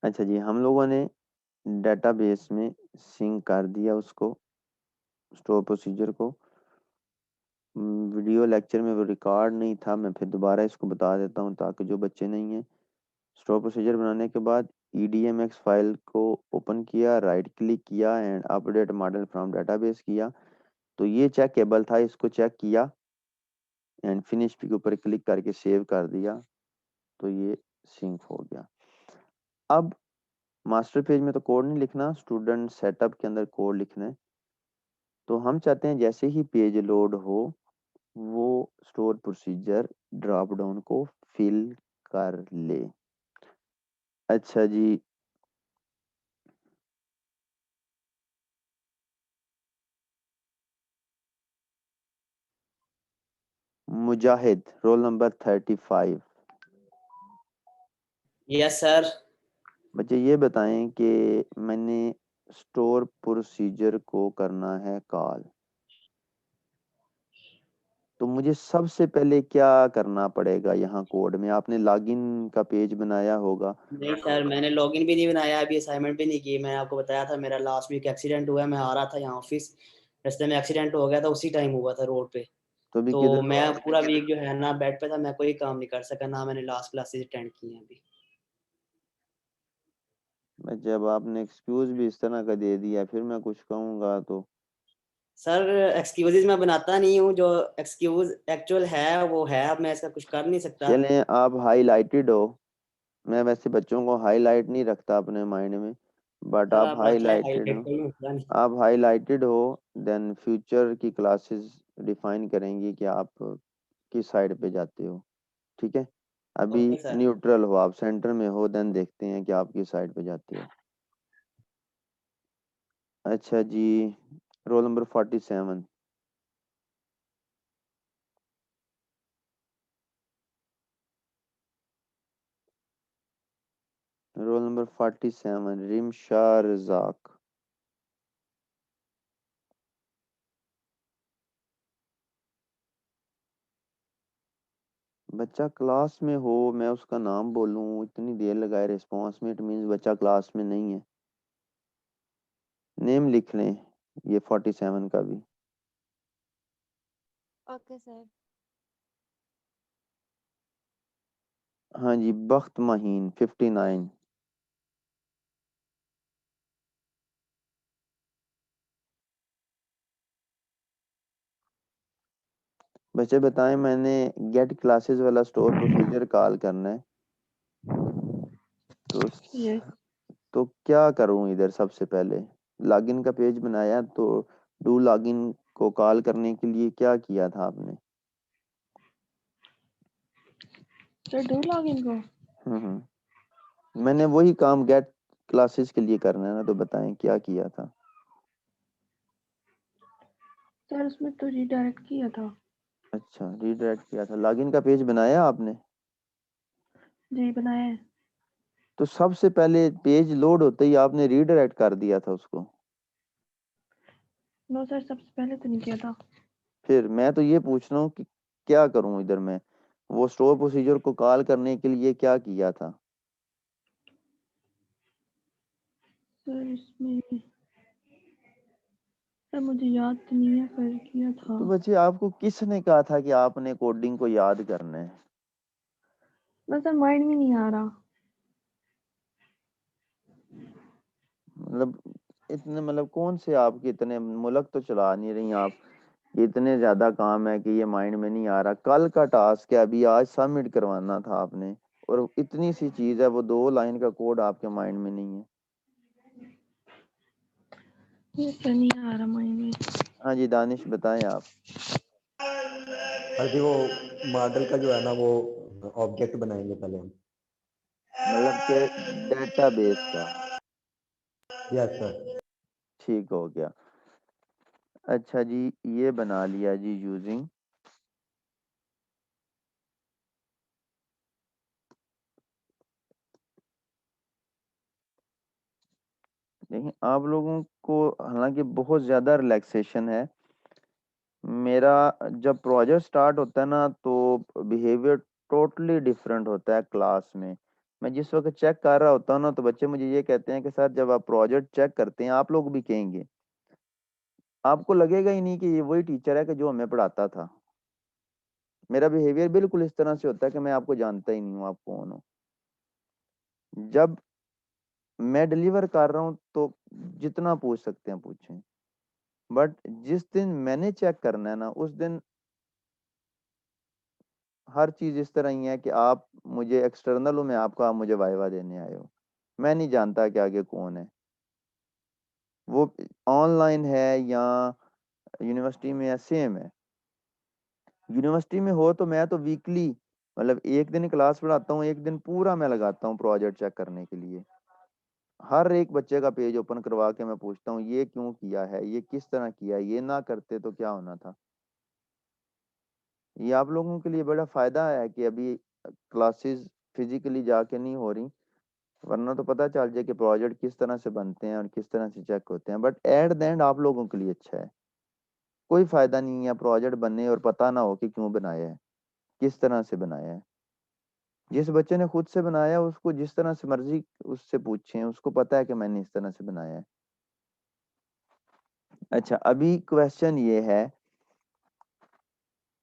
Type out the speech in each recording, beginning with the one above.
अच्छा जी, हम लोगों ने डेटाबेस में सिंक कर दिया उसको, स्टोर प्रोसीजर को। वीडियो लेक्चर में वो रिकॉर्ड नहीं था, मैं फिर दोबारा इसको बता देता हूँ ताकि जो बच्चे नहीं हैं। स्टोर प्रोसीजर बनाने के बाद EDMX फाइल को ओपन किया, राइट क्लिक किया and update model from database किया। तो ये चेकेबल था, इसको चेक किया एंड फिनिश के ऊपर क्लिक करके सेव कर दिया, तो ये सिंक हो गया। अब मास्टर पेज में तो कोड नहीं लिखना, स्टूडेंट सेटअप के अंदर कोड लिखना है। तो हम चाहते हैं जैसे ही पेज लोड हो वो स्टोर प्रोसीजर ड्रॉप डाउन को फिल कर ले। अच्छा जी, मुजाहिद रोल नंबर 35। Yes sir. बच्चे ये बताएं कि मैंने स्टोर प्रोसीजर को करना है कॉल, तो मुझे सबसे पहले क्या करना पड़ेगा? यहाँ कोड में आपने लॉगिन का पेज बनाया होगा। नहीं सर, मैंने लॉगिन भी नहीं बनाया, अभी असाइनमेंट भी नहीं की। मैंने आपको बताया था मेरा लास्ट वीक एक्सीडेंट हुआ है, मैं आ रहा था यहाँ ऑफिस, रास्ते में एक्सीडेंट हो गया था, उसी टाइम हुआ था रोड पे। तो अभी तो किधर हो मैं आप? पूरा वीक जो है ना बेड पे था, मैं कोई काम नहीं कर सका, ना मैंने लास्ट क्लासेस अटेंड की हैं अभी। मैं जब आपने एक्सक्यूज भी इस तरह का दे दिया फिर मैं कुछ कहूँगा तो? सर एक्सक्यूजेज मैं बनाता नहीं हूँ, जो एक्सक्यूज एक्चुअल है वो है, अब मैं इसका कुछ कर नहीं सकता। चलें, आप हाईलाइटेड हो। मैं वैसे बच्चों को हाईलाइट नहीं रखता अपने माइंड में, बट सर आप आप रख लें हाईलाइटेड हाईलाइट, हो। कोई मसला नहीं। आप हाईलाइटेड हो, देन फ्यूचर की क्लासेस डिफाइन करेंगी कि आप किस साइड पे जाते हो। ठीक है, अभी ओके सर। न्यूट्रल हो, आप सेंटर में हो, देन देखते हैं कि आप किस साइड पे जाते हो। अच्छा जी, roll number 47। Roll number 47 Rimsha Razaq. बच्चा क्लास में हो, मैं उसका नाम बोलूं, इतनी देर लगाए रिस्पॉन्स में, इट मीन्स बच्चा क्लास में नहीं है। नेम लिख लें ये 47 का भी। Okay sir. हाँ जी, बख्त महीन 59। बच्चे बताएं, मैंने गेट क्लासेस वाला स्टोर प्रोसीजर कॉल करना है, तो यस। तो क्या करूं? इधर सबसे पहले लॉगिन का पेज बनाया, तो डू लॉगिन को कॉल करने के लिए क्या किया था आपने? सर डू लॉगिन को मैंने वही काम गेट क्लासेस के लिए करना है ना, तो बताएं क्या किया था? सर उसमें तो रीडायरेक्ट किया था। अच्छा, रीडायरेक्ट किया था। लॉगिन का पेज बनाया आपने? जी बनाया है। तो सबसे पहले पेज लोड होते ही आपने रीडायरेक्ट कर दिया था उसको। नो सर, सबसे पहले तो नहीं किया था। फिर मैं तो ये पूछ रहा हूँ कि क्या करूं इधर मैं? वो स्टोर प्रोसीजर को कॉल करने के लिए क्या किया था? सर इसमें सर मुझे याद तो नहीं है, पर किया था। तो बच्चे, आपको किसने कहा था कि आपने कोडिंग को याद करना है? ना सर, माइंड में नहीं आ रहा। मतलब इतने, मतलब कौन से आपके इतने मुल्क तो चला नहीं रही आप, इतने ज्यादा काम है कि ये माइंड में नहीं आ रहा? कल का टास्क है, अभी आज सबमिट करवाना था आपने, और इतनी सी चीज है, वो 2 लाइन का कोड आपके माइंड में नहीं है। ये सर नहीं आ रहा माइंड में। हाँ जी, दानिश बताएं आप। अभी वो मॉडल का जो है ना वो ऑब्जेक्ट बनाएंगे पहले हम। मतलब के डेटाबेस का? Yes sir. ठीक हो गया। अच्छा जी, ये बना लिया जी यूजिंग। देखिए आप लोगों को हालांकि बहुत ज़्यादा रिलैक्सेशन है। मेरा जब प्रोजेक्ट स्टार्ट होता है ना, तो बिहेवियर टोटली डिफरेंट होता है क्लास में। मैं जिस वक्त चेक कर रहा होता हूँ ना, तो बच्चे मुझे ये कहते हैं कि सर जब आप प्रोजेक्ट चेक करते हैं, आप लोग भी कहेंगे, आपको लगेगा ही नहीं कि ये वही टीचर है कि जो हमें पढ़ाता था। मेरा बिहेवियर बिल्कुल इस तरह से होता है कि मैं आपको जानता ही नहीं हूँ, आप कौन हो। जब मैं डिलीवर कर रहा हूँ तो जितना पूछ सकते हैं पूछें, बट जिस दिन मैंने चेक करना है ना, उस दिन हर चीज इस तरह ही है कि आप मुझे एक्सटर्नल हो, मैं आपको, आप मुझे वाइवा देने आए हो। मैं नहीं जानता कि आगे कौन है, वो ऑनलाइन है या यूनिवर्सिटी में है, सेम है। यूनिवर्सिटी में हो तो मैं तो वीकली, मतलब एक दिन क्लास पढ़ाता हूँ, एक दिन पूरा मैं लगाता हूँ प्रोजेक्ट चेक करने के लिए। हर एक बच्चे का पेज ओपन करवा के मैं पूछता हूँ ये क्यों किया है, ये किस तरह किया है, ये ना करते तो क्या होना था। ये आप लोगों के लिए बड़ा फायदा है कि अभी क्लासेस फिजिकली जाके नहीं हो रही, वरना तो पता चल जाए कि प्रोजेक्ट किस तरह से बनते हैं और किस तरह से चेक होते हैं। बट एट द एंड आप लोगों के लिए अच्छा है। कोई फायदा नहीं है प्रोजेक्ट बनने और पता ना हो कि क्यों बनाया है, किस तरह से बनाया है। जिस बच्चे ने खुद से बनाया उसको जिस तरह से मर्जी उससे पूछें, उसको पता है कि मैंने इस तरह से बनाया है। अच्छा, अभी क्वेश्चन ये है,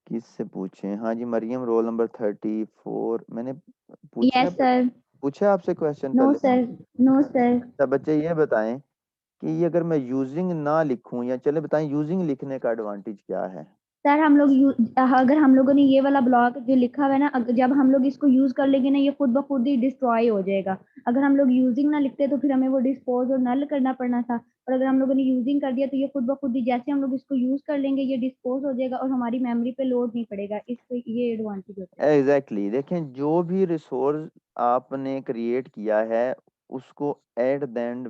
किससे पूछें? हाँ जी, मरियम, रोल नंबर 34। मैंने पूछा यस है, सर। पूछा आपसे क्वेश्चन नो पहले? Sir, no sir. अच्छा बच्चे ये बताएं कि ये अगर मैं यूजिंग ना लिखूं, या चले बताएं यूजिंग लिखने का एडवांटेज क्या है? सर हम लोग अगर हम लोगों ने ये वाला ब्लॉक जो लिखा हुआ है ना, जब हम लोग इसको यूज कर लेंगे ना, ये खुद ब खुद ही डिस्ट्रॉय हो जाएगा। अगर हम लोग यूजिंग ना लिखते तो फिर हमें वो डिस्पोज और नल करना पड़ना था, और अगर हम लोगों ने यूजिंग कर दिया तो ये खुद ब खुद ही, जैसे हम लोग इसको यूज कर लेंगे, ये डिस्पोज हो जाएगा और हमारी मेमोरी पे लोड नहीं पड़ेगा। इसको ये एडवांटेज होता है। एग्जैक्टली देखें, जो भी रिसोर्स आपने क्रिएट किया है उसको at the end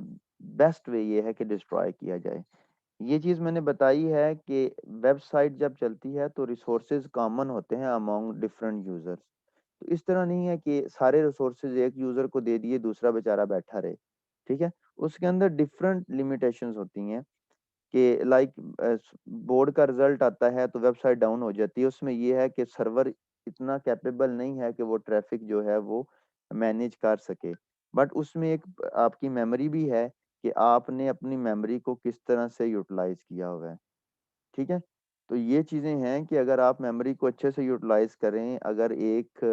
best way ये है कि डिस्ट्रॉय किया जाए। ये चीज़ मैंने बताई है कि वेबसाइट जब चलती है तो रिसोर्सेज कॉमन होते हैं अमॉन्ग डिफरेंट यूजर्स। तो इस तरह नहीं है कि सारे रिसोर्सेज एक यूजर को दे दिए, दूसरा बेचारा बैठा रहे। ठीक है, उसके अंदर डिफरेंट लिमिटेशंस होती हैं कि लाइक बोर्ड का रिजल्ट आता है तो वेबसाइट डाउन हो जाती है। उसमें ये है कि सर्वर इतना कैपेबल नहीं है कि वो ट्रैफिक जो है वो मैनेज कर सके। बट उसमें एक आपकी मेमोरी भी है कि आपने अपनी मेमोरी को किस तरह से यूटिलाइज किया हुआ है। ठीक है, तो ये चीज़ें हैं कि अगर आप मेमोरी को अच्छे से यूटिलाइज करें, अगर एक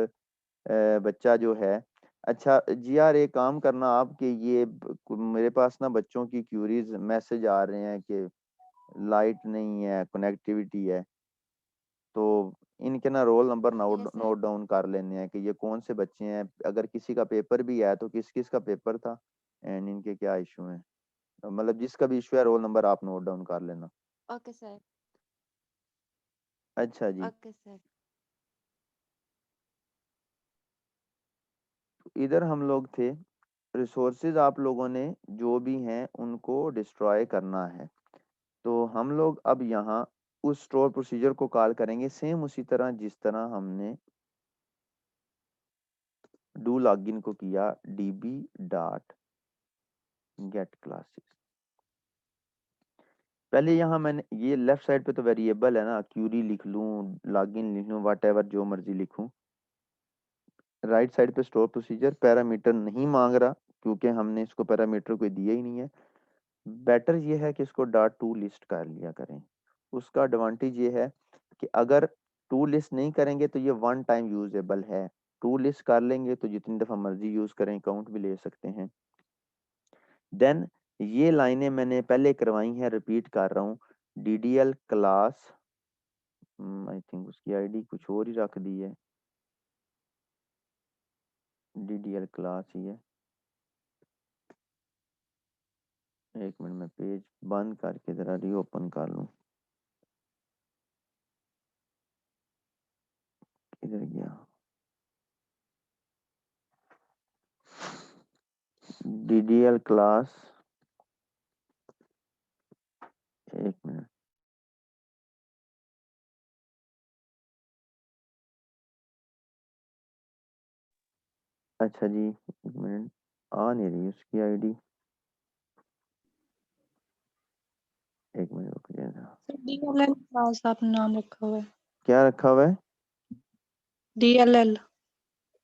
बच्चा जो है, अच्छा जी यार एक काम करना आप कि ये मेरे पास ना बच्चों की क्यूरीज मैसेज आ रहे हैं कि लाइट नहीं है, कनेक्टिविटी है, तो इनके ना रोल नंबर नोट डाउन कर लेने हैं कि ये कौन से बच्चे हैं, अगर किसी का पेपर भी है तो किस किस का पेपर था एंड इनके क्या इशू हैं। मतलब जिसका भी इशू है रोल नंबर आप नोट डाउन कर लेना। Okay sir. अच्छा जी, ओके सर। इधर हम लोग थे, रिसोर्सेज आप लोगों ने जो भी हैं उनको डिस्ट्रॉय करना है। तो हम लोग अब यहाँ उस स्टोर प्रोसीजर को कॉल करेंगे सेम उसी तरह जिस तरह हमने डू लॉगिन को किया, db डॉट गेट क्लासेस। पहले यहाँ मैंने ये लेफ्ट साइड पे तो वेरिएबल है ना, क्यूरी लिख लूँ, लॉगिन लिख लूँ, वट एवर जो मर्जी लिखूँ। राइट साइड पे स्टोर प्रोसीजर, पैरामीटर नहीं मांग रहा क्योंकि हमने इसको पैरामीटर कोई दिया ही नहीं है। बेटर ये है कि इसको डॉट टू लिस्ट कर लिया करें। उसका एडवांटेज ये है कि अगर टू लिस्ट नहीं करेंगे तो ये वन टाइम यूजेबल है। टू लिस्ट कर लेंगे तो जितनी दफ़ा मर्जी यूज़ करें, काउंट भी ले सकते हैं। देन ये लाइनें मैंने पहले करवाई हैं, रिपीट कर रहा हूँ। DDL क्लास, आई थिंक उसकी आईडी कुछ और ही रख दी है, DDL क्लास ही है। एक मिनट में पेज बंद करके ज़रा रीओपन कर लूँ। किधर गया? DDL क्लास, एक मिनट। अच्छा जी, एक मिनट, आ नहीं रही उसकी आईडी, एक मिनट रुक जाएगा। DLL क्लास आपने नाम रखा हुआ है। क्या रखा हुआ है? DLL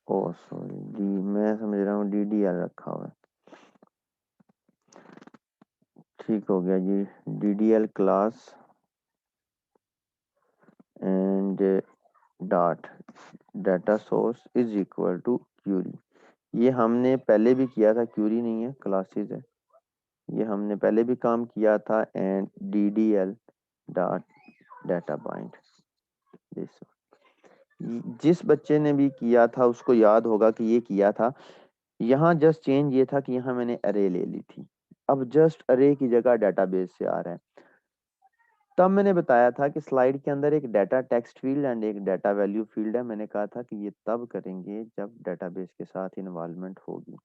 ओ सॉरी, डी, मैं समझ रहा हूँ DDL रखा हुआ है। ठीक हो गया जी। DDL class and dot data source is equal to query. ये हमने पहले भी किया था, क्यूरी नहीं है, क्लासेस है। ये हमने पहले भी काम किया था। And DDL dot data bind this. जिस बच्चे ने भी किया था उसको याद होगा कि ये किया था। यहाँ जस्ट चेंज ये था कि यहाँ मैंने अरे ले ली थी, अब जस्ट अरे की जगह डाटाबेस से आ रहा है। तब मैंने बताया था कि स्लाइड के अंदर एक डाटा टेक्स्ट फील्ड एंड एक डाटा वैल्यू फील्ड है। मैंने कहा था कि ये तब करेंगे जब डाटाबेस के साथ इन्वॉल्वमेंट होगी।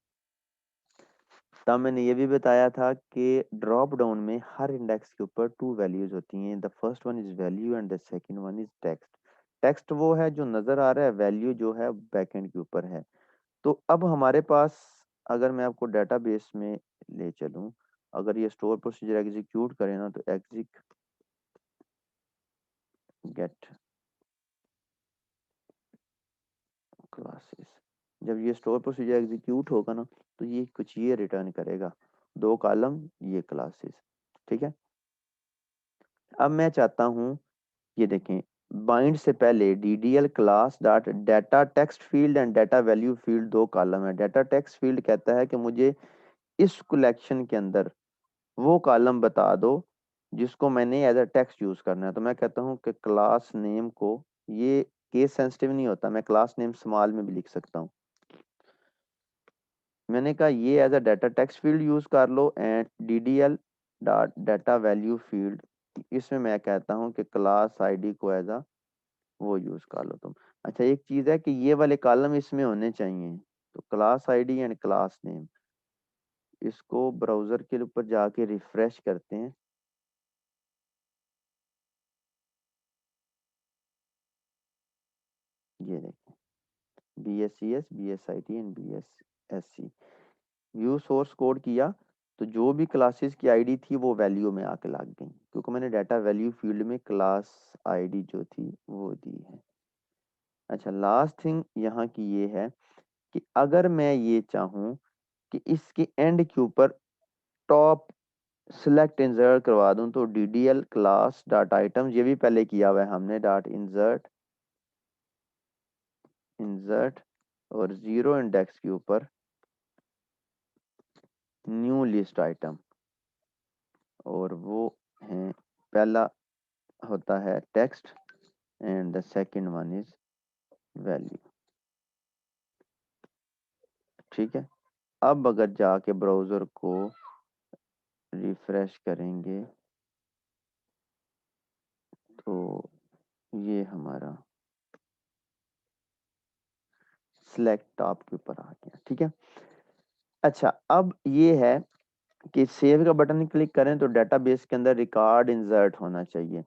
तब मैंने ये भी बताया था कि ड्रॉप डाउन में हर इंडेक्स के ऊपर 2 वैल्यूज होती हैं। The first one is value and the second one is text. Text वो है जो नजर आ रहा है, वैल्यू जो है बैकएंड के ऊपर है। तो अब हमारे पास, अगर मैं आपको डाटाबेस में ले चलूं, अगर ये स्टोर प्रोसीजर एग्जीक्यूट करें ना, तो एग्जिक गेट क्लासेस, जब ये स्टोर प्रोसीजर एग्जीक्यूट होगा ना, तो ये कुछ ये रिटर्न करेगा, 2 कॉलम ये क्लासेस। ठीक है। अब मैं चाहता हूं, ये देखें, बाइंड से पहले DDL class dot data text field and data value field 2 column है। डाटा टेक्स्ट फील्ड कहता है कि मुझे इस कलेक्शन के अंदर वो कॉलम बता दो जिसको मैंने एज अ टेक्स्ट यूज करना है। तो मैं कहता हूँ कि क्लास नेम को, ये केस सेंसिटिव नहीं होता, मैं क्लास नेम स्मॉल में भी लिख सकता हूँ। मैंने कहा ये as a data text field use कर लो and DDL dot data value field, इसमें मैं कहता हूँ कि क्लास आईडी को एज अ वो यूज कर लो तुम। अच्छा, एक चीज है कि ये वाले कॉलम इसमें होने चाहिए, तो class ID and class name, इसको ब्राउजर के ऊपर जाके रिफ्रेश करते हैं। ये देखें, BSCS BSIT and BSSC view source code किया, तो जो भी क्लासेस की आईडी थी वो वैल्यू में आके लग गई, क्योंकि मैंने डाटा वैल्यू फील्ड में क्लास आईडी जो थी वो दी है। अच्छा, लास्ट थिंग यहाँ की ये है कि अगर मैं ये चाहूँ कि इसके एंड के ऊपर टॉप सिलेक्ट इंसर्ट करवा दूं, तो DDL क्लास डॉट आइटम्स, ये भी पहले किया हुआ है हमने, डॉट इंसर्ट इंसर्ट और 0 इंडेक्स के ऊपर न्यू लिस्ट आइटम, और वो है, पहला होता है text and the second one is value. ठीक है। अब अगर जाके ब्राउजर को रिफ्रेश करेंगे तो ये हमारा सिलेक्ट टॉप के ऊपर आ गया। ठीक है। अच्छा, अब ये है कि सेव का बटन क्लिक करें तो डेटाबेस के अंदर रिकॉर्ड इंसर्ट होना चाहिए।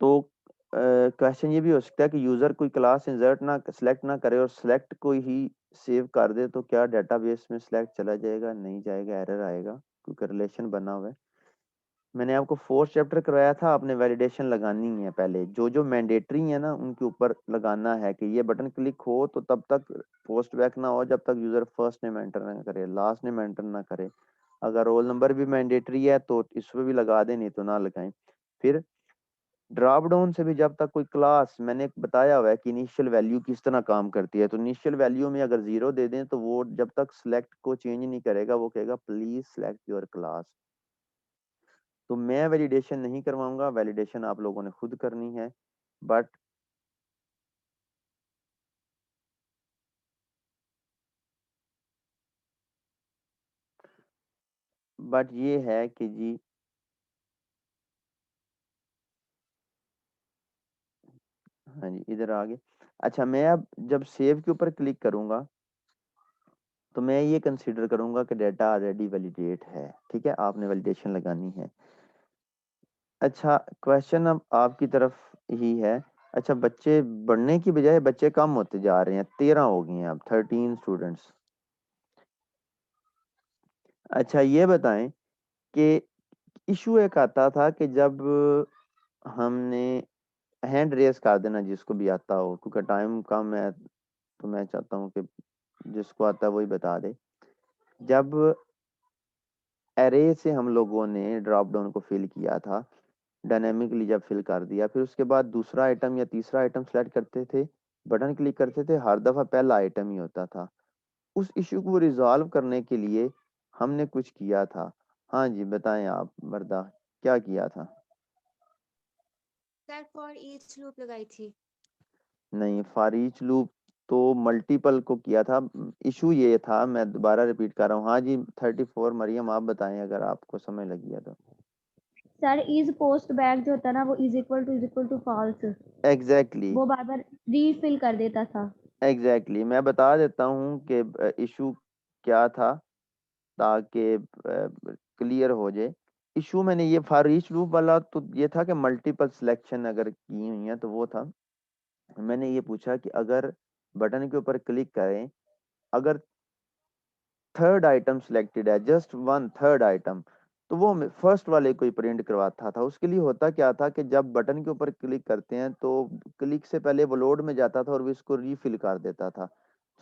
तो क्वेश्चन ये भी हो सकता है कि यूजर कोई क्लास इंसर्ट ना सिलेक्ट ना करे और सिलेक्ट को ही सेव कर दे, तो क्या डेटाबेस में सिलेक्ट चला जाएगा? नहीं जाएगा, एरर आएगा, क्योंकि रिलेशन बना हुआ है। मैंने आपको 4th चैप्टर करवाया था, आपने वैलिडेशन लगानी है पहले, जो जो मैंडेटरी है ना उनके ऊपर लगाना है कि ये बटन क्लिक हो तो तब तक पोस्ट बैक ना हो जब तक यूजर फर्स्ट नेम एंटर ना करे, लास्ट नेम एंटर ना करे। अगर रोल नंबर भी मैंडेटरी है तो इसमें भी लगा दे, नहीं तो ना लगाएं। फिर ड्रॉप डाउन से भी जब तक कोई क्लास, मैंने बताया हुआ है कि इनिशियल वैल्यू किस तरह काम करती है, तो इनिशियल वैल्यू में अगर 0 दे दें तो वो जब तक सिलेक्ट को चेंज नहीं करेगा, वो कहेगा प्लीज सिलेक्ट योर क्लास। तो मैं वैलिडेशन नहीं करवाऊंगा, वैलिडेशन आप लोगों ने खुद करनी है। बट ये है कि जी, हाँ जी, इधर आ गए। अच्छा, मैं अब जब सेव के ऊपर क्लिक करूंगा तो मैं ये कंसीडर करूंगा कि डाटा ऑलरेडी वैलिडेट है। ठीक है, आपने वैलिडेशन लगानी है। अच्छा, क्वेश्चन अब आपकी तरफ ही है। अच्छा, बच्चे बढ़ने की बजाय बच्चे कम होते जा रहे हैं, 13 हो गए हैं अब, 13 स्टूडेंट्स। अच्छा, ये बताएं कि इशू एक आता था कि जब हमने हैंड रेस कर देना जिसको भी आता हो, क्योंकि टाइम कम है, तो मैं चाहता हूँ कि जिसको आता है वही बता दे। जब एरे से हम लोगों ने ड्रॉप डाउन को फिल किया था, डायनेमिकली जब फिल कर दिया, फिर उसके बाद दूसरा आइटम या तीसरा आइटम सेलेक्ट करते थे, बटन क्लिक करते थे, हर दफा पहला आइटम ही होता था। उस इश्यू को रिजॉल्व करने के लिए हमने कुछ किया था। हाँ जी बताएं आप मर्दा, क्या किया था? सर फॉर ईच लूप लगाई थी। नहीं, फॉर ईच लूप तो मल्टीपल को किया था। इशू ये था, मैं दोबारा रिपीट कर रहा हूँ। हाँ जी 34 मरियम आप बताएं अगर आपको समय लग गया तो। सर इज पोस्ट बैक जो होता है ना, वो is equal to false, exactly वो बार बार रीफिल कर देता था। एग्जैक्टली मैं बता देता हूँ कि इशू क्या था ताकि क्लियर हो जाए। इशू मैंने ये फॉर ईच लूप वाला तो ये था कि मल्टीपल सिलेक्शन अगर की हुई है तो वो था। मैंने ये पूछा कि अगर बटन के ऊपर क्लिक करें, अगर थर्ड आइटम सिलेक्टेड है, जस्ट वन थर्ड आइटम, तो वो फर्स्ट वाले को ही प्रिंट करवाता था। उसके लिए होता क्या था कि जब बटन के ऊपर क्लिक करते हैं तो क्लिक से पहले वो लोड में जाता था और वो इसको रीफिल कर देता था,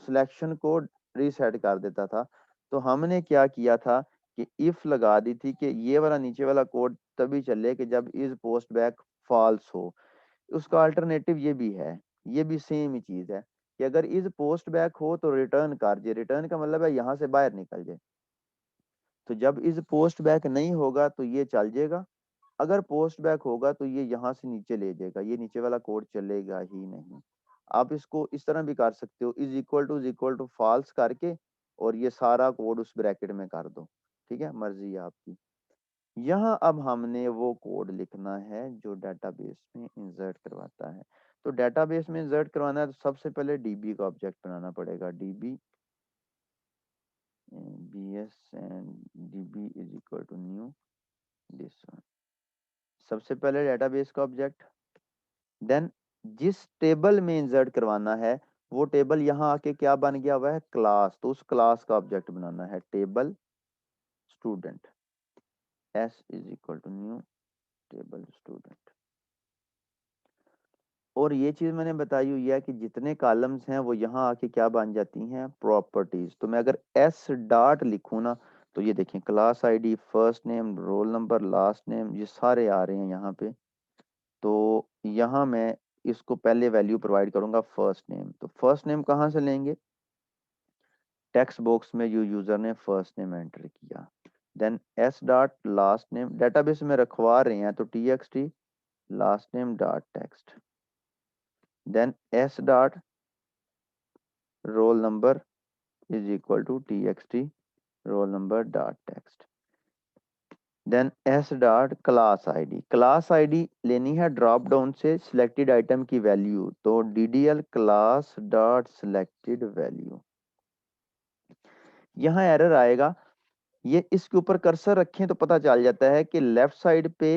सिलेक्शन को रीसेट कर देता था। तो हमने क्या किया था कि इफ लगा दी थी कि ये वाला नीचे वाला कोड तभी चले कि जब इज पोस्ट बैक फॉल्स हो। उसका अल्टरनेटिव ये भी है, ये भी सेम ही चीज है कि अगर इज पोस्ट बैक हो तो रिटर्न कर जाए। रिटर्न का मतलब है यहाँ से बाहर निकल जाए। तो जब इज पोस्ट बैक नहीं होगा तो ये चल जाएगा, अगर पोस्ट बैक होगा तो ये यहाँ से नीचे ले जाएगा, ये नीचे वाला कोड चलेगा ही नहीं। आप इसको इस तरह भी कर सकते हो, इज इक्वल टू फॉल्स करके और ये सारा कोड उस ब्रैकेट में कर दो, ठीक है, मर्जी है आपकी। यहाँ अब हमने वो कोड लिखना है जो डेटाबेस में इंसर्ट करवाता है। तो डेटाबेस में इंसर्ट करवाना है तो सबसे पहले डीबी का ऑब्जेक्ट बनाना पड़ेगा। DB bs and db is equal to new this one। सबसे पहले डेटाबेस का ऑब्जेक्ट, देन जिस टेबल में इंसर्ट करवाना है वो टेबल यहाँ आके क्या बन गया हुआ है, क्लास। तो उस क्लास का ऑब्जेक्ट बनाना है table student, s is equal to new table student. और ये चीज मैंने बताई हुई है कि जितने कॉलम्स हैं वो यहाँ आके क्या बन जाती हैं, प्रॉपर्टीज। तो मैं अगर एस डॉट लिखूँ ना तो ये देखें class ID, first name, roll number, last name, ये सारे आ रहे हैं यहाँ पे। तो यहाँ मैं इसको पहले वैल्यू प्रोवाइड करूंगा फर्स्ट नेम। तो फर्स्ट नेम कहाँ से लेंगे, टेक्स्ट बॉक्स में जो यूजर ने फर्स्ट नेम एंटर किया। Then s dot last name, database में रखवा रहे हैं तो txt last name dot text. Then s dot roll number is equal to txt roll number dot text. Then s dot class ID, class ID लेनी है drop down से selected item की value, तो ddl class dot selected value. यहाँ error आएगा, ये इसके ऊपर कर्सर रखें तो पता चल जाता है कि लेफ्ट साइड पे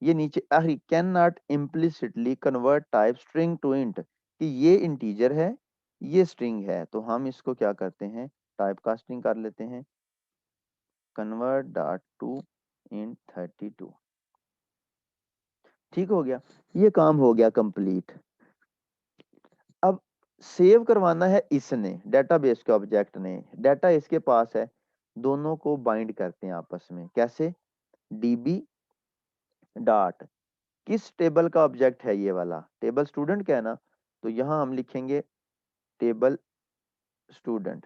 ये नीचे can not implicitly convert type string to int, कि ये इंटीजर है ये स्ट्रिंग है। तो हम इसको क्या करते हैं, टाइप कास्टिंग कर लेते हैं, कन्वर्ट डॉट टू इंट 32। ठीक हो गया, ये काम हो गया कंप्लीट। अब सेव करवाना है इसने, डेटाबेस के ऑब्जेक्ट ने, डाटा इसके पास है, दोनों को बाइंड करते हैं आपस में। कैसे, डीबी डॉट किस टेबल का ऑब्जेक्ट है, ये वाला टेबल स्टूडेंट का है ना, तो यहाँ हम लिखेंगे टेबल स्टूडेंट।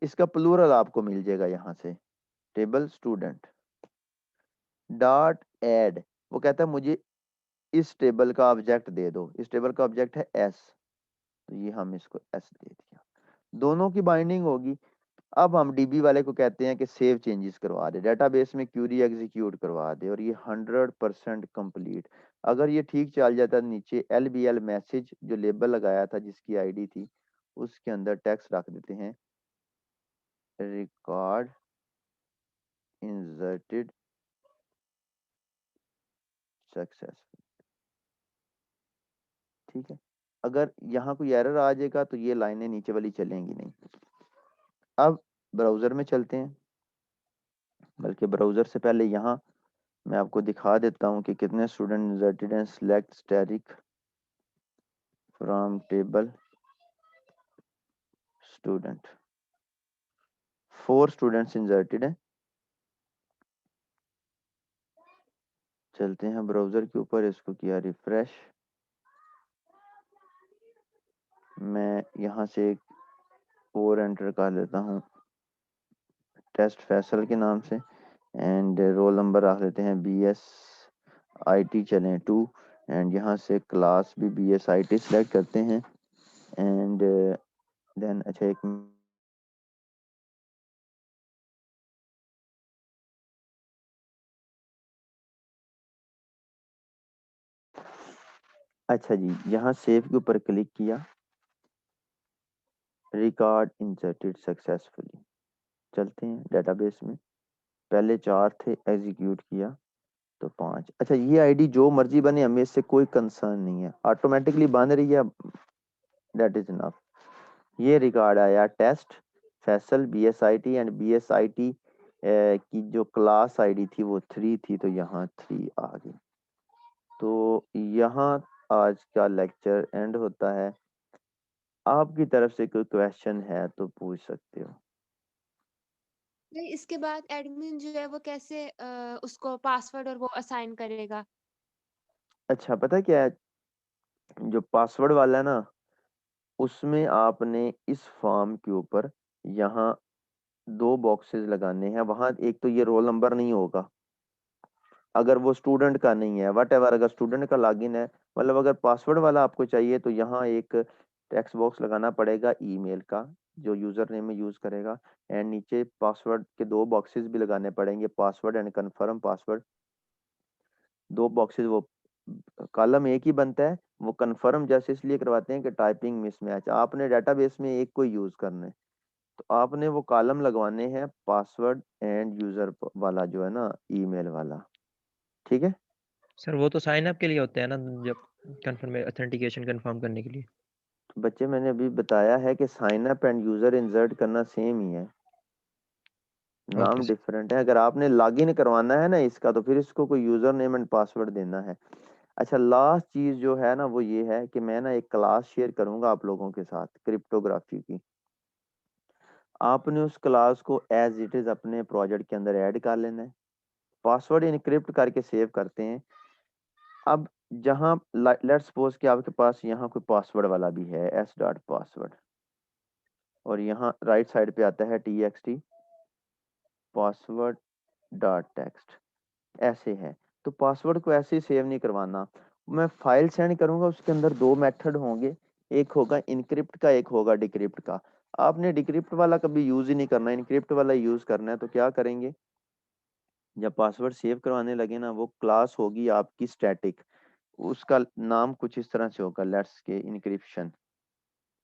इसका प्लूरल आपको मिल जाएगा यहाँ से, टेबल स्टूडेंट डॉट ऐड। वो कहता है मुझे इस टेबल का ऑब्जेक्ट दे दो, इस टेबल का ऑब्जेक्ट है एस, तो ये हम इसको एस दे दिया, दोनों की बाइंडिंग होगी। अब हम डीबी वाले को कहते हैं कि सेव चेंजेस करवा दे, डेटाबेस में क्यूरी एग्जीक्यूट करवा दे, और ये 100% कंप्लीट। अगर ये ठीक चल जाता, नीचे LBL मैसेज जो लेबल लगाया था जिसकी आईडी थी उसके अंदर टेक्स्ट रख देते हैं, रिकॉर्ड इंसर्टेड सक्सेसफुल। ठीक है, अगर यहाँ कोई एरर आ जाएगा तो ये लाइनें नीचे वाली चलेंगी नहीं। अब ब्राउजर में चलते हैं, बल्कि ब्राउजर से पहले यहाँ मैं आपको दिखा देता हूँ कि कितने स्टूडेंट इंसर्टेड हैं। Select static from table student, 4 students inserted है। चलते हैं ब्राउजर के ऊपर, इसको किया रिफ्रेश। मैं यहाँ से एक और एंटर कर लेता हूँ टेस्ट फैसल के नाम से, एंड रोल नंबर रख लेते हैं BSIT चलें 2, एंड यहाँ से क्लास भी BSIT सेलेक्ट करते हैं, एंड देन अच्छा एक अच्छा जी, यहाँ सेव के ऊपर क्लिक किया, रिकॉर्ड इंसर्टेड सक्सेसफुली। चलते हैं डेटाबेस में, पहले 4 थे, एग्जीक्यूट किया तो 5। अच्छा, ये आईडी जो मर्जी बने, हमें इससे कोई कंसर्न नहीं है, ऑटोमेटिकली बन रही है, दैट इज इनफ। ये रिकॉर्ड आया test Faisal BSIT, and BSIT की जो क्लास आईडी थी वो 3 थी, तो यहाँ 3 आ गई। तो यहाँ आज का लेक्चर एंड होता है। आपकी तरफ से कोई क्वेश्चन है तो पूछ सकते हो। नहीं, इसके बाद एडमिन जो है वो कैसे उसको पासवर्ड और वो असाइन करेगा? अच्छा, पता क्या है, जो पासवर्ड वाला है ना, उसमें आपने इस फॉर्म के ऊपर यहाँ 2 बॉक्सेस लगाने हैं। वहां एक तो ये रोल नंबर नहीं होगा अगर वो स्टूडेंट का नहीं है, वट एवर। अगर स्टूडेंट का लॉगिन है, मतलब अगर पासवर्ड वाला आपको चाहिए तो यहाँ एक टेक्स्ट बॉक्स लगाना पड़ेगा ईमेल का, जो यूजर नेम में यूज करेगा, एंड नीचे पासवर्ड के 2 बॉक्सेस भी लगाने पड़ेंगे, password and confirm password. 2 boxes, वो कॉलम एक ही बनता है, वो कंफर्म जैसे इसलिए करवाते हैं कि टाइपिंग मिसमैच, आपने डेटाबेस में एक को यूज करना है, तो आपने वो कॉलम लगवाने हैं पासवर्ड एंड यूजर वाला, जो है ना ईमेल वाला। ठीक है सर वो तो साइन अप के लिए होता है ना, जब कंफर्म ऑथेंटिकेशन कंफर्म करने के लिए। तो बच्चे, मैंने अभी बताया है कि sign up and user insert करना सेम ही है, नाम ओके सर। डिफरेंट है। अगर आपने लॉगिन करवाना है ना इसका, तो फिर इसको कोई यूजर नेम एंड पासवर्ड देना है। अच्छा, लास्ट चीज जो है ना वो ये है कि मैं ना एक क्लास शेयर करूंगा आप लोगों के साथ क्रिप्टोग्राफी की। आपने उस क्लास को एज इट इज अपने प्रोजेक्ट के अंदर ऐड कर लेना है, पासवर्ड इनक्रिप्ट करके सेव करते हैं। अब जहां लेट्स सपोज कि आपके पास यहाँ कोई पासवर्ड वाला भी है, s.password, और यहाँ राइट साइड पे आता है txt password.txt, ऐसे है। तो पासवर्ड को ऐसे ही सेव नहीं करवाना, मैं फाइल सेंड करूंगा, उसके अंदर 2 मेथड होंगे, एक होगा इनक्रिप्ट का, एक होगा डिक्रिप्ट का। आपने डिक्रिप्ट वाला कभी यूज ही नहीं करना, इनक्रिप्ट वाला यूज करना है। तो क्या करेंगे, जब पासवर्ड सेव करवाने लगे ना, वो क्लास होगी आपकी स्टैटिक, उसका नाम कुछ इस तरह से होगा, लेट्स के इनक्रिप्शन।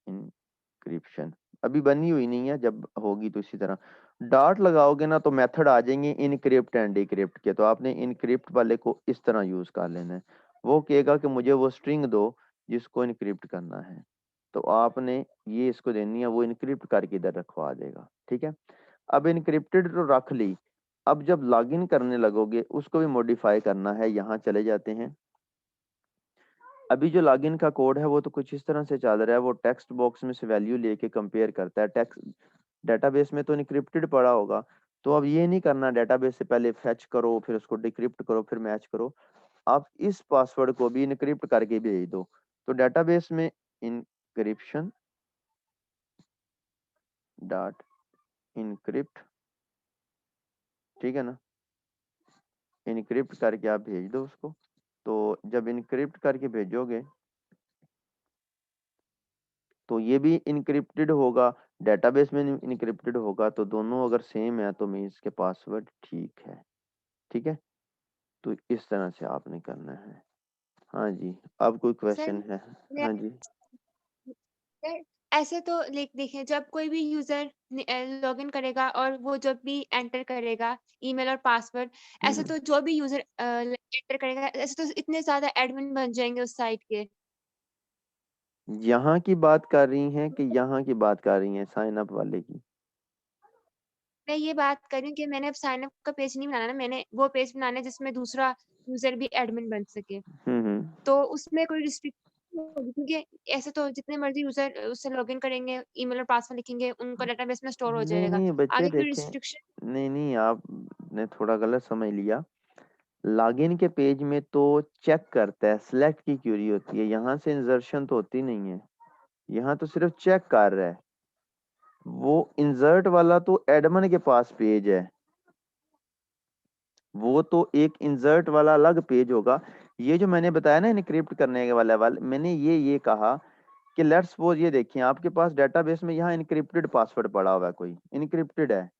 इनक्रिप्शन अभी बनी हुई नहीं है, जब होगी तो इसी तरह डॉट लगाओगे ना तो मेथड आ जाएंगे इनक्रिप्ट एंड डिक्रिप्ट के। तो आपने इनक्रिप्ट वाले को इस तरह यूज कर लेना है, वो कहेगा कि मुझे वो स्ट्रिंग दो जिसको इनक्रिप्ट करना है, तो आपने ये इसको देनी है, वो इनक्रिप्ट करके इधर रखवा देगा। ठीक है, अब इनक्रिप्टेड तो रख ली, अब जब लॉगिन करने लगोगे उसको भी मॉडिफाई करना है। यहाँ चले जाते हैं, अभी जो लॉगिन का कोड है वो तो कुछ इस तरह से चल रहा है, वो टेक्स्ट बॉक्स में से वैल्यू लेके कंपेयर करता है। टेक्स्ट डेटाबेस में तो इनक्रिप्टेड पड़ा होगा, तो अब ये नहीं करना डेटाबेस से पहले फेच करो, फिर उसको डिक्रिप्ट करो, फिर मैच करो। आप इस पासवर्ड को भी इनक्रिप्ट करके भेज दो, तो डेटाबेस में इनक्रिप्शन डॉट इनक्रिप्ट, ठीक है ना, इनक्रिप्ट करके आप भेज दो उसको। तो जब इनक्रिप्ट करके भेजोगे तो ये भी इनक्रिप्टेड होगा, डेटाबेस में इनक्रिप्टेड होगा, तो दोनों अगर सेम है तो मीन्स के पासवर्ड ठीक है। ठीक है, तो इस तरह से आपने करना है। हाँ जी, अब कोई सर क्वेश्चन है? हाँ जी। सर, ऐसे तो देखिए, जब कोई भी यूजर लॉगिन करेगा और वो जब भी एंटर करेगा ईमेल और पासवर्ड, ऐसे तो जो भी यूजर एंटर करेगा, ऐसे तो इतने ज्यादा एडमिन बन जाएंगे उस साइट के। यहाँ की बात कर रही हैं कि यहाँ की बात कर रही हैं साइन अप वाले की? मैं ये बात कर रही हूँ कि मैंने अब साइन अप का पेज नहीं बनाना, मैंने वो पेज बनाना है जिसमें दूसरा यूजर भी एडमिन बन सके। हम्म। तो उसमें कोई रिस्ट्रिक्ट होगी, क्योंकि ऐसे तो जितने मर्ज़ी यूज़र उससे लॉगिन करेंगे, ईमेल और पासवर्ड लिखेंगे, उनका डेटाबेस में स्टोर हो नहीं जाएगा। नहीं बच्चे आगे कोई देखें, रिस्ट्रिक्शन नहीं आपने थोड़ा गलत समझ लिया। लॉगिन के पेज में तो चेक करता है, सिलेक्ट की क्यूरी होती है, यहाँ से इंसर्शन तो होती नहीं है, यहाँ तो सिर्फ चेक कर रहा है। वो इंसर्ट वाला तो एडमिन के पास पेज है, वो तो एक इंसर्ट वाला अलग पेज होगा। ये जो मैंने बताया ना इनक्रिप्ट करने के वाला मैंने ये कहा कि लेट्स सपोज ये देखिए आपके पास डेटाबेस में यहाँ इनक्रिप्टेड पासवर्ड पड़ा हुआ है, कोई इनक्रिप्टेड है,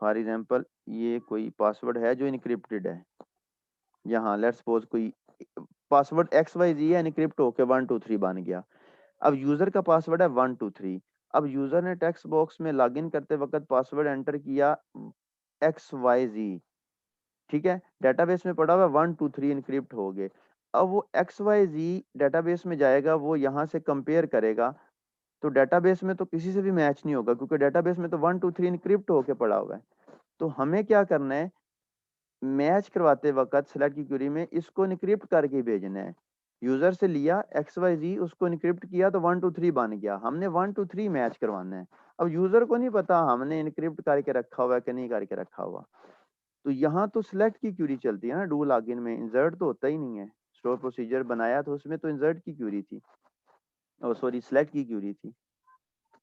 फॉर एग्जांपल ये कोई पासवर्ड है जो इनक्रिप्टेड है, यहाँ लेट्स सपोज कोई पासवर्ड XYZ है, इनक्रिप्ट होके 1 2 3 बन गया। अब यूजर का पासवर्ड है 1 2 3। अब यूजर ने टेक्स्ट बॉक्स में लॉगिन करते वक्त पासवर्ड एंटर किया XYZ, ठीक है, डेटाबेस में पड़ा हुआ 1 2 3 इनक्रिप्ट हो गए। अब वो XYZ डेटाबेस में जाएगा, वो यहाँ से कंपेयर करेगा, तो डेटाबेस में तो किसी से भी मैच नहीं होगा, क्योंकि डेटाबेस में तो 1 2 3 इनक्रिप्ट होके पड़ा हुआ है। तो हमें क्या करना है, मैच करवाते वक्त सिलेक्ट की क्वेरी में इसको इनक्रिप्ट करके भेजना है। यूजर से लिया XYZ, उसको इनक्रिप्ट किया तो 1 2 3 बन गया, हमने 1 2 3 मैच करवाना है। अब यूजर को नहीं पता हमने इनक्रिप्ट करके रखा हुआ है कि नहीं करके रखा हुआ, तो यहाँ तो सिलेक्ट की क्यूरी चलती है ना, डू लॉगिन में इंसर्ट तो होता ही नहीं है। स्टोर प्रोसीजर बनाया तो उसमें तो इंसर्ट की क्यूरी थी, और सॉरी सिलेक्ट की क्यूरी थी।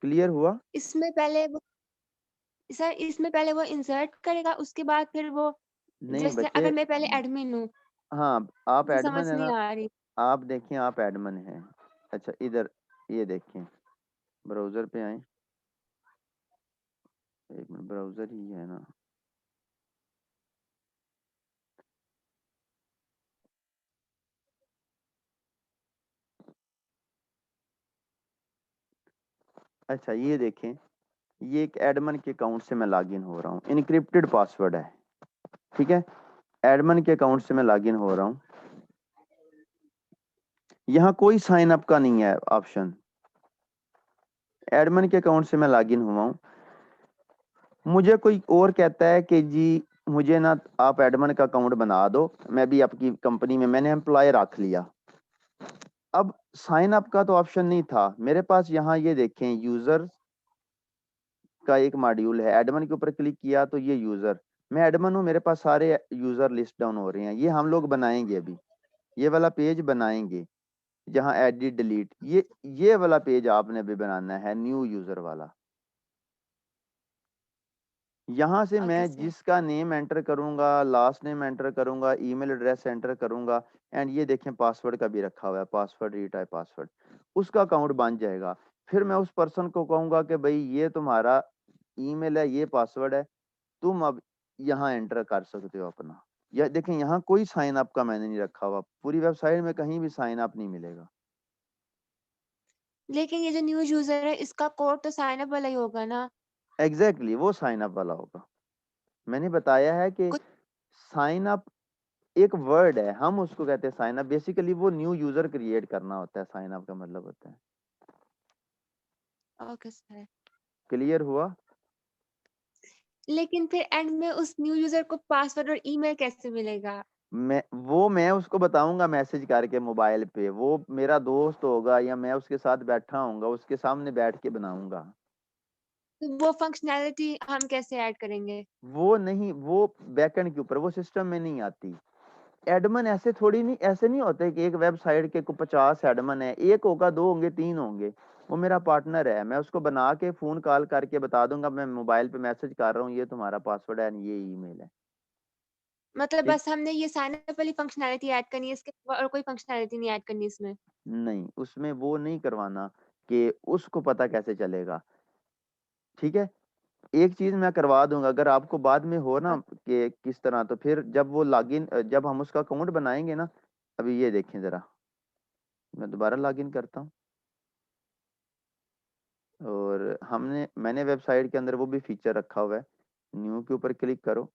क्लियर हुआ? इसमें पहले वो सर इसमें पहले वो इंसर्ट करेगा, उसके बाद फिर वो नहीं जैसे बच्चे, अगर मैं पहले एडमिन हूँ, हाँ आप मुझे एडमिन समझ है नहीं ना, आ रही। आप देखें आप एडमिन हैं। अच्छा इधर ये देखें, ब्राउजर पे आए, एक मिनट, ब्राउजर ही है ना, अच्छा ये देखें, ये एक एडमिन के अकाउंट से मैं लॉगिन हो रहा हूँ, इनक्रिप्टेड पासवर्ड है, ठीक है, एडमिन के अकाउंट से मैं लॉगिन हो रहा हूँ। यहाँ कोई साइन अप का नहीं है ऑप्शन, एडमिन के अकाउंट से मैं लॉगिन हुआ हूँ। मुझे कोई और कहता है कि जी मुझे ना आप एडमिन का अकाउंट बना दो, मैं भी आपकी कंपनी में मैंने एम्प्लॉय रख लिया। अब साइन अप का तो ऑप्शन नहीं था मेरे पास, यहाँ ये देखें यूजर का एक मॉड्यूल है, एडमिन के ऊपर क्लिक किया तो ये यूजर, मैं एडमिन हूँ, मेरे पास सारे यूजर लिस्ट डाउन हो रहे हैं, ये हम लोग बनाएंगे अभी, ये वाला पेज बनाएंगे जहाँ एडिट डिलीट, ये वाला पेज आपने भी बनाना है, न्यू यूजर वाला। यहाँ से मैं ओके सर। जिसका नेम एंटर करूंगा, लास्ट नेम एंटर करूंगा, ईमेल एड्रेस एंटर करूंगा, एंड ये देखें पासवर्ड का भी रखा हुआ है, पासवर्ड रीटाइप पासवर्ड, उसका अकाउंट बन जाएगा। फिर मैं उस पर्सन को कहूंगा कि भाई ये तुम्हारा ईमेल है, ये पासवर्ड है, तुम अब यहाँ एंटर कर सकते हो अपना। या देखें यहाँ कोई साइन अप का मैंने नहीं रखा हुआ, पूरी वेबसाइट में कहीं भी साइन अप नहीं मिलेगा। लेकिन ये जो न्यू यूजर है, इसका कोड तो साइन अप वाला ही होगा ना? एग्जैक्टली वो साइन अप वाला होगा। मैंने बताया है कि कुछ साइन अप एक वर्ड है, हम उसको कहते हैं साइन अप, बेसिकली वो न्यू यूजर क्रिएट करना होता है, साइन अप का मतलब होता है। Okay sir. क्लियर हुआ? लेकिन फिर एंड में उस न्यू यूजर को पासवर्ड और ईमेल कैसे मिलेगा? मैं उसको बताऊंगा मैसेज करके मोबाइल पे, वो मेरा दोस्त होगा या मैं उसके साथ बैठा होऊंगा, उसके सामने बैठ के बनाऊंगा। तो वो फंक्शनैलिटी हम कैसे ऐड करेंगे? वो नहीं, वो बैकएंड के ऊपर, वो सिस्टम में नहीं आती। एडमन ऐसे थोड़ी नहीं, ऐसे नहीं होते कि एक वेबसाइट के को 50 एडमन है, एक होगा, दो होंगे, तीन होंगे। वो मेरा पार्टनर है, मैं उसको बना के फोन कॉल करके बता दूंगा, मैं मोबाइल पे मैसेज कर रहा हूँ, ये तुम्हारा पासवर्ड है, ये ईमेल है। मतलब ठीक, बस हमने ये साइन अप वाली फंक्शनैलिटी ऐड करनी है, इसके अलावा और कोई फंक्शनैलिटी नहीं ऐड करनी इसमें? नहीं उसमें वो नहीं करवाना कि उसको पता कैसे चलेगा, ठीक है। एक चीज मैं करवा दूंगा, अगर आपको बाद में हो ना कि किस तरह, तो फिर जब वो लॉगिन, जब हम उसका अकाउंट बनाएंगे ना, अभी ये देखें जरा, मैं दोबारा लॉगिन करता हूँ, और मैंने वेबसाइट के अंदर वो भी फीचर रखा हुआ है, न्यू के ऊपर क्लिक करो,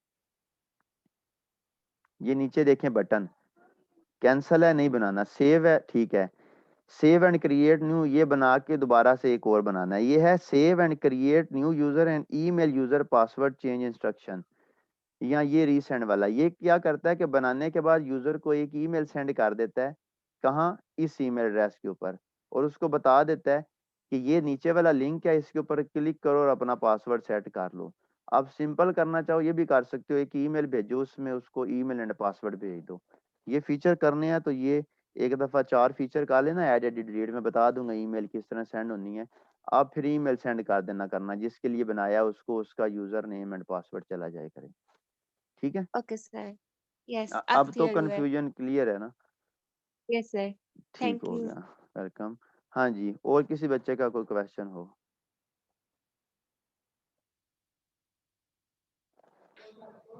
ये नीचे देखें बटन, कैंसल है नहीं बनाना, सेव है ठीक है, सेव एंड क्रिएट न्यू, ये बना के दोबारा से एक और बनाना है, ये है save and create new user and email user password change instruction. या ये रीसेंड वाला, ये क्या करता है कि बनाने के बाद यूजर को एक ईमेल सेंड कर देता है कहाँ, इस ईमेल एड्रेस के ऊपर, और उसको बता देता है कि ये नीचे वाला लिंक है, इसके ऊपर क्लिक करो और अपना पासवर्ड सेट कर लो। आप सिंपल करना चाहो ये भी कर सकते हो, एक ईमेल भेजो, उसमें उसको ईमेल एंड पासवर्ड भेज दो। ये फीचर करने हैं तो ये एक दफ़ा 4 फीचर कर लेना, ऐड एडिट डिलीट में बता दूंगा ईमेल किस तरह सेंड होनी है। आप फिर ईमेल सेंड कर देना करना, जिसके लिए बनाया उसको उसका यूजर नेम एंड पासवर्ड चला जाए करे। ठीक है, ओके सर, यस अब अब तो क्लियर हुआ है। कंफ्यूजन क्लियर है ना? यस सर, ठीक थैंक हो यू। गया, वेलकम। हाँ जी, और किसी बच्चे का कोई क्वेश्चन हो?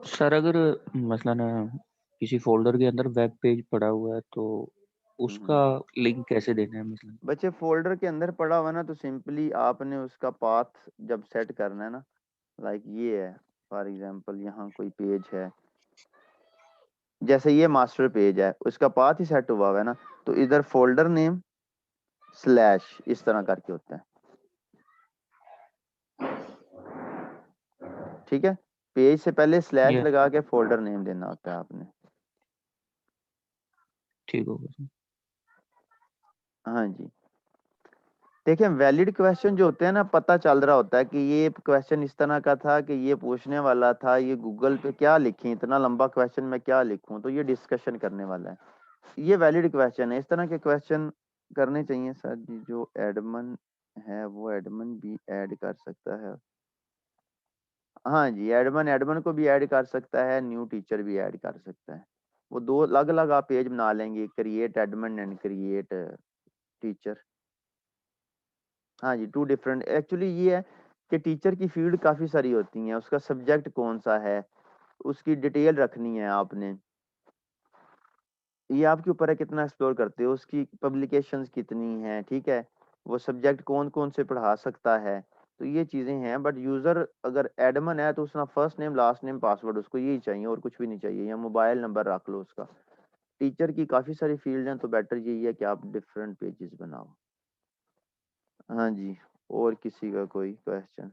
सर अगर मसलन किसी फोल्डर के अंदर वेब पेज पड़ा हुआ है तो उसका लिंक कैसे देना है मसलन? बच्चे फोल्डर के अंदर पड़ा हुआ ना, तो सिंपली आपने उसका पाथ जब सेट करना है ना, लाइक ये है फॉर एग्जांपल, यहाँ कोई पेज है, जैसे ये मास्टर पेज है, उसका पाथ ही सेट हुआ है ना, तो इधर फोल्डर नेम स्लैश इस तरह करके होता है। ठीक है, पेज से पहले स्लैश ये लगा के फोल्डर नेम देना होता है आपने। ठीक होगा सर। हाँ जी, देखिए वैलिड क्वेश्चन जो होते हैं ना, पता चल रहा होता है कि ये क्वेश्चन इस तरह का था, कि ये पूछने वाला था, ये गूगल पे क्या लिखें, इतना लंबा क्वेश्चन मैं क्या लिखूं, तो ये डिस्कशन करने वाला है, ये वैलिड क्वेश्चन है। इस तरह के क्वेश्चन करने चाहिए सर जी। जो एडमन है वो एडमन भी ऐड कर सकता है। हाँ जी, एडमन को भी ऐड कर सकता है, न्यू टीचर भी ऐड कर सकता है। वो दो अलग अलग आप पेज बना लेंगे, create Edmund and create teacher. हाँ जी, 2 डिफरेंट एक्चुअली ये है कि टीचर की फील्ड काफ़ी सारी होती हैं, उसका सब्जेक्ट कौन-सा है, उसकी डिटेल रखनी है आपने। ये आपके ऊपर है कितना एक्सप्लोर करते हो, उसकी पब्लिकेशंस कितनी हैं, ठीक है? वो सब्जेक्ट कौन-कौन से पढ़ा सकता है, तो ये चीज़ें हैं। बट यूज़र अगर एडमिन है तो उसका first name, last name, password उसको यही चाहिए और कुछ भी नहीं चाहिए, या मोबाइल नंबर रख लो उसका। टीचर की काफ़ी सारी फील्ड हैं, तो बेटर यही है कि आप डिफरेंट पेजेस बनाओ। हाँ जी, और किसी का कोई क्वेश्चन?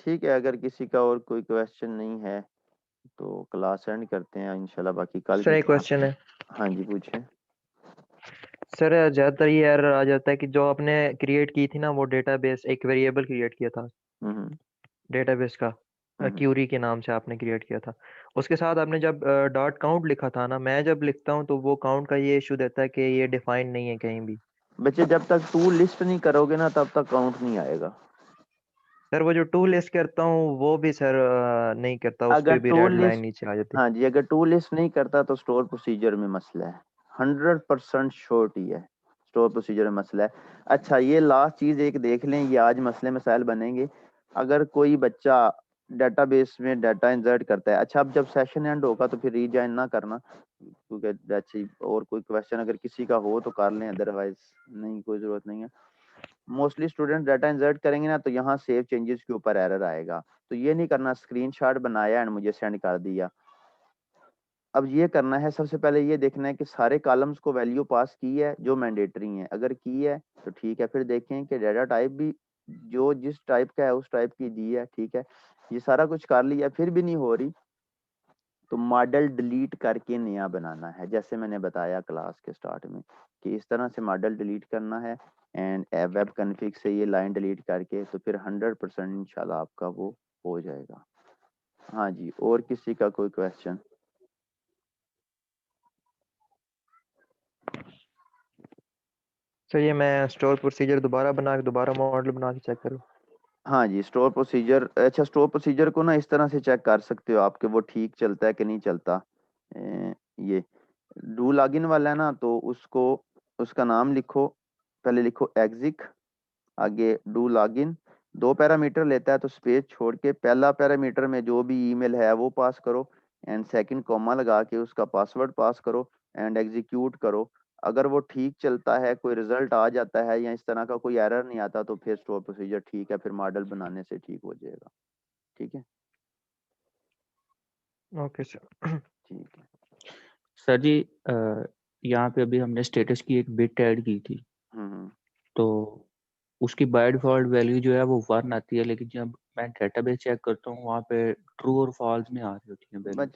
ठीक है, अगर किसी का और कोई क्वेश्चन नहीं है तो क्लास एंड करते हैं इंशाल्लाह, बाकी कल सर की एक क्वेश्चन है। हाँ जी, पूछें। सर ज्यादातर ये एरर आ जाता है कि जो आपने क्रिएट की थी ना, वो डेटाबेस, एक वेरिएबल क्रिएट किया था हम्म डेटाबेस का, हम्म क्यूरी के नाम से आपने क्रिएट किया था, उसके साथ आपने जब डॉट काउंट लिखा था ना, मैं जब लिखता हूँ तो वो काउंट का ये इशू देता है कि ये डिफाइंड नहीं है कहीं भी। बच्चे, जब तक टू लिस्ट नहीं करोगे ना तब तक काउंट नहीं आएगा। सर वो जो टू लिस्ट करता हूँ वो भी सर नहीं करता, उस अगर पे भी टू रेड लाइन लिस्ट नीचे आ जाती है। हाँ जी, अगर टू लिस्ट नहीं करता तो स्टोर प्रोसीजर में मसला है, 100% श्योरिटी है, स्टोर प्रोसीजर में मसला है। अच्छा, ये लास्ट चीज एक देख लें, ये आज मसले मसाइल बनेंगे। अगर कोई बच्चा डेटाबेस में डाटा इंसर्ट करता है, अच्छा अब जब सेशन एंड होगा तो फिर रीजॉइन ना करना, क्योंकि दैट्स, और कोई क्वेश्चन अगर किसी का हो तो कर लें, अदरवाइज नहीं, कोई जरूरत नहीं है। मोस्टली स्टूडेंट डाटा इंसर्ट करेंगे ना तो यहाँ सेव चेंजेस के ऊपर एरर आएगा, तो ये नहीं करना स्क्रीनशॉट बनाया एंड मुझे सेंड कर दिया। अब ये करना है, सबसे पहले ये देखना है कि सारे कॉलम्स को वैल्यू पास की है जो मैंडेटरी है, अगर की है तो ठीक है, फिर देखें कि डाटा टाइप भी जो जिस टाइप का है उस टाइप की दी है, ठीक है। ये सारा कुछ कर लिया, फिर भी नहीं हो रही तो मॉडल डिलीट करके नया बनाना है, जैसे मैंने बताया क्लास के स्टार्ट में कि इस तरह से मॉडल डिलीट करना है एंड वेब कॉन्फ़िग से ये लाइन डिलीट करके, तो फिर 100% इंशाल्लाह आपका वो हो जाएगा। हाँ जी, और किसी का कोई क्वेश्चन? सर ये मैं स्टोर प्रोसीजर दोबारा बना के दोबारा मॉडल बना के चेक करूँ? हाँ जी, स्टोर प्रोसीजर, अच्छा स्टोर प्रोसीजर को ना इस तरह से चेक कर सकते हो आपके, वो ठीक चलता है कि नहीं चलता। ये डू लॉगिन वाला है ना, तो उसको उसका नाम लिखो, पहले लिखो एग्जिक, आगे डू लॉगिन, 2 पैरामीटर लेता है तो स्पेस छोड़ के पहला पैरामीटर में जो भी ईमेल है वो पास करो एंड सेकंड कॉमा लगा के उसका पासवर्ड पास करो एंड एग्जीक्यूट करो। अगर वो ठीक चलता है, कोई रिजल्ट आ जाता है या इस तरह का कोई एरर नहीं आता, तो फिर स्टोर प्रोसीजर ठीक है, फिर मॉडल बनाने से ठीक हो जाएगा। ठीक है, ओके सर। ठीक है। सर जी यहाँ पे अभी हमने स्टेटस की एक बिट ऐड की थी, हम्म तो उसकी बाय डिफॉल्ट वैल्यू जो है वो 1 आती है, लेकिन जब मैं डेटाबेस चेक करता हूँ वहाँ पे ट्रू और फॉल्स में आ रही होती हैं वैल्यू। बच्चे